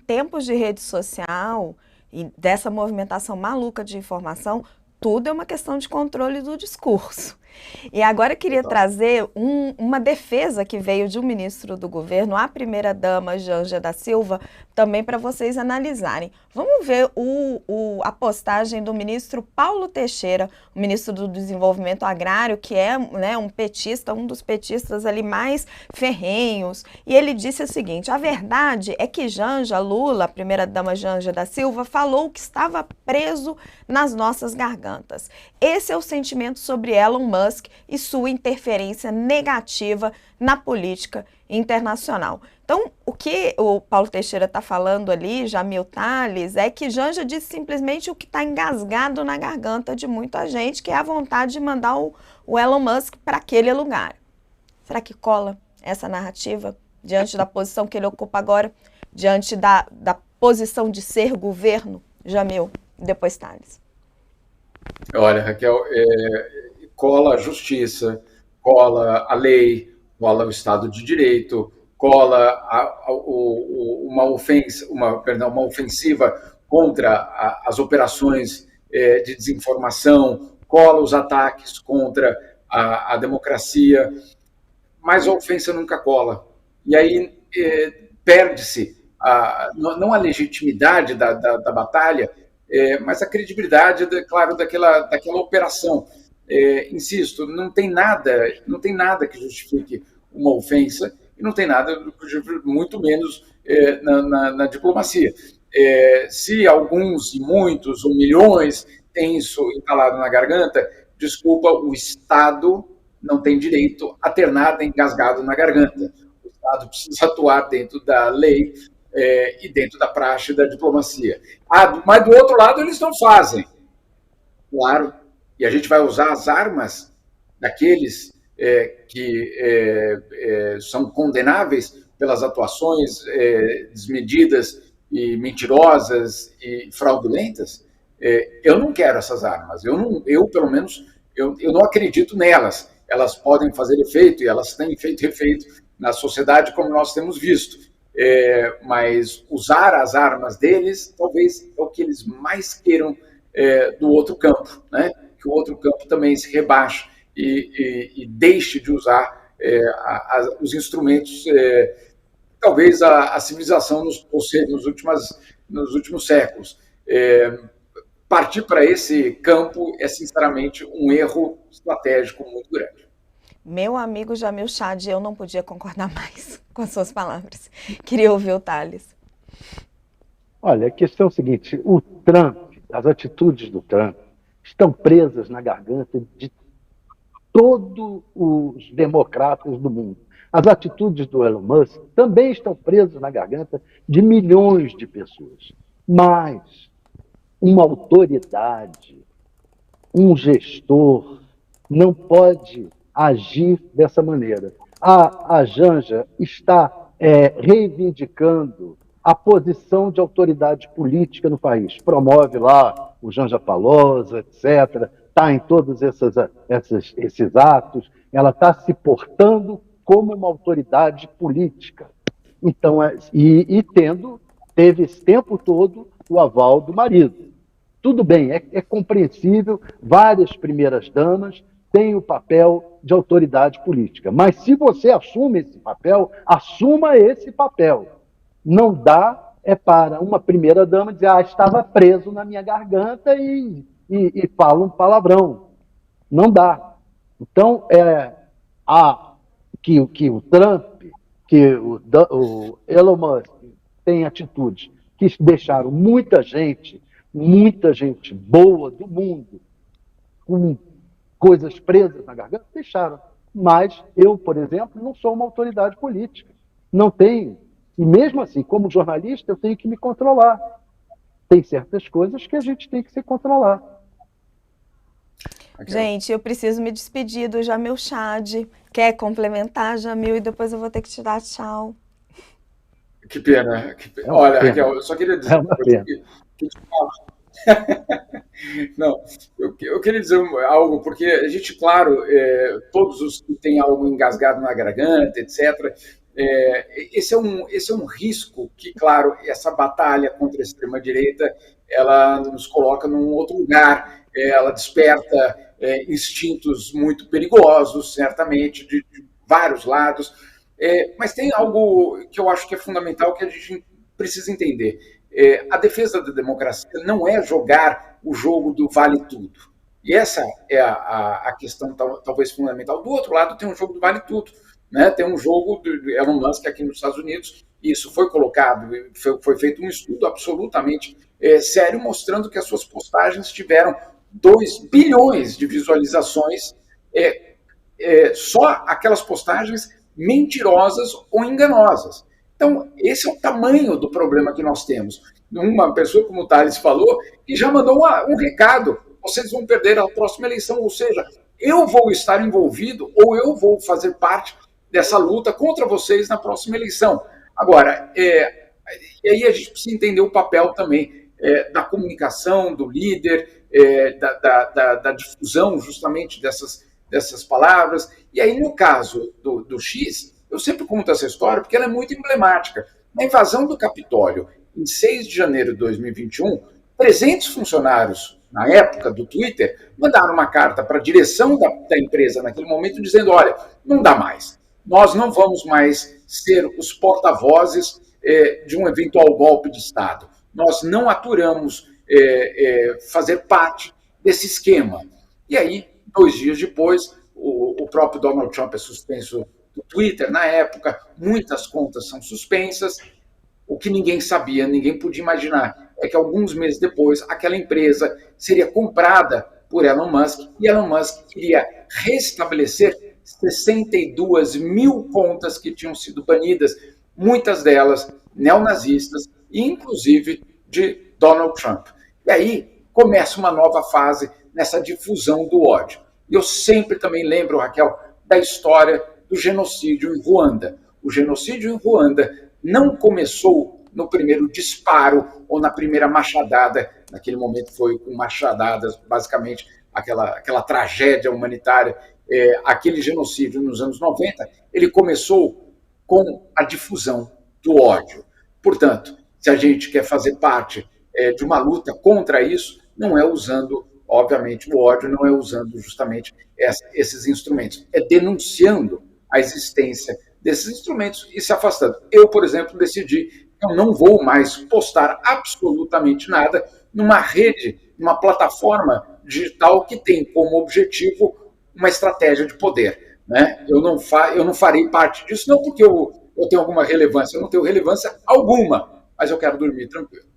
tempos de rede social e dessa movimentação maluca de informação, tudo é uma questão de controle do discurso. E agora eu queria Exato. trazer uma defesa que veio de um ministro do governo, a primeira-dama Janja da Silva, também para vocês analisarem. Vamos ver a postagem do ministro Paulo Teixeira, o ministro do Desenvolvimento Agrário, que é, né, um petista, um dos petistas ali mais ferrenhos. E ele disse o seguinte: a verdade é que Janja Lula, a primeira-dama Janja da Silva, falou que estava preso nas nossas gargantas. Esse é o sentimento sobre Elon Musk e sua interferência negativa na política internacional. Então, o que o Paulo Teixeira está falando ali, Jamil Tales, é que Janja disse simplesmente o que está engasgado na garganta de muita gente, que é a vontade de mandar o Elon Musk para aquele lugar. Será que cola essa narrativa diante da posição que ele ocupa agora, diante da posição de ser governo? Jamil, depois Tales. Olha, Raquel, cola a justiça, cola a lei, cola o Estado de Direito, cola uma ofensiva contra as operações de desinformação, cola os ataques contra a democracia, mas a ofensa nunca cola. E aí perde-se não a legitimidade da batalha, mas a credibilidade, claro, daquela operação. Insisto, não tem nada que justifique uma ofensa e não tem nada, muito menos na diplomacia. Se alguns, e muitos, ou milhões têm isso entalado na garganta, desculpa, o Estado não tem direito a ter nada engasgado na garganta. O Estado precisa atuar dentro da lei e dentro da praxe da diplomacia. Mas do outro lado eles não fazem, claro, e a gente vai usar as armas daqueles que são condenáveis pelas atuações desmedidas e mentirosas e fraudulentas. Eu não quero essas armas. Pelo menos, eu não acredito nelas. Elas podem fazer efeito, e elas têm feito efeito na sociedade, como nós temos visto. Mas usar as armas deles, talvez é o que eles mais queiram do outro campo, né? Que o outro campo também se rebaixe e deixe de usar os instrumentos, talvez a civilização nos últimos séculos. Partir para esse campo é, sinceramente, um erro estratégico muito grande. Meu amigo Jamil Chad, eu não podia concordar mais com as suas palavras. Queria ouvir o Thales. Olha, a questão é o seguinte: o Trump, as atitudes do Trump, estão presas na garganta de todos os democratas do mundo. As atitudes do Elon Musk também estão presas na garganta de milhões de pessoas. Mas uma autoridade, um gestor, não pode agir dessa maneira. A Janja está reivindicando a posição de autoridade política no país. Promove lá o Janja Palosa, etc. Está em todos esses atos. Ela está se portando como uma autoridade política. Então, teve esse tempo todo o aval do marido. Tudo bem, é compreensível, várias primeiras-damas têm o papel de autoridade política. Mas se você assume esse papel, assuma esse papel. Não dá para uma primeira-dama dizer, estava preso na minha garganta e fala um palavrão. Não dá. Então, que o Trump, que o Elon Musk tem atitudes que deixaram muita gente boa do mundo com coisas presas na garganta, deixaram. Mas eu, por exemplo, não sou uma autoridade política. Não tenho. E mesmo assim, como jornalista, eu tenho que me controlar. Tem certas coisas que a gente tem que se controlar. Gente, eu preciso me despedir do Jamil Chad. Quer complementar, Jamil? E depois eu vou ter que te dar tchau. Que pena. Olha, Raquel, eu só queria dizer uma coisa Não, eu queria dizer algo, porque a gente, claro, todos os que têm algo engasgado na garganta, etc., Esse é um risco que, claro, essa batalha contra a extrema-direita, ela nos coloca num outro lugar, ela desperta instintos muito perigosos, certamente, de vários lados, mas tem algo que eu acho que é fundamental, que a gente precisa entender. A defesa da democracia não é jogar o jogo do vale tudo. E essa é a questão talvez fundamental. Do outro lado tem um jogo do vale tudo, né? Tem um jogo do Elon Musk aqui nos Estados Unidos, e isso foi colocado, foi feito um estudo absolutamente sério, mostrando que as suas postagens tiveram 2 bilhões de visualizações, só aquelas postagens mentirosas ou enganosas. Então, esse é o tamanho do problema que nós temos. Uma pessoa, como o Thales falou, que já mandou um recado: vocês vão perder a próxima eleição, ou seja, eu vou estar envolvido ou eu vou fazer parte dessa luta contra vocês na próxima eleição. Agora, e aí a gente precisa entender o papel também da comunicação, do líder, da difusão justamente dessas palavras. E aí, no caso do X, eu sempre conto essa história porque ela é muito emblemática. Na invasão do Capitólio, em 6 de janeiro de 2021, 300 funcionários, na época do Twitter, mandaram uma carta para a direção da empresa naquele momento, dizendo: olha, não dá mais. Nós não vamos mais ser os porta-vozes de um eventual golpe de Estado. Nós não aturamos fazer parte desse esquema. E aí, 2 dias depois, o próprio Donald Trump é suspenso do Twitter na época, muitas contas são suspensas. O que ninguém sabia, ninguém podia imaginar, é que alguns meses depois, aquela empresa seria comprada por Elon Musk, e Elon Musk iria restabelecer 62 mil contas que tinham sido banidas, muitas delas neonazistas, e inclusive de Donald Trump. E aí começa uma nova fase nessa difusão do ódio. E eu sempre também lembro, Raquel, da história do genocídio em Ruanda. O genocídio em Ruanda não começou no primeiro disparo ou na primeira machadada. Naquele momento foi com machadadas, basicamente aquela tragédia humanitária. Aquele genocídio nos anos 90, ele começou com a difusão do ódio. Portanto, se a gente quer fazer parte de uma luta contra isso, não é usando, obviamente, o ódio, não é usando justamente esses instrumentos, é denunciando a existência desses instrumentos e se afastando. Eu, por exemplo, decidi que eu não vou mais postar absolutamente nada numa rede, numa plataforma digital que tem como objetivo uma estratégia de poder, né? Eu não farei parte disso, não porque eu tenho alguma relevância, eu não tenho relevância alguma, mas eu quero dormir tranquilo.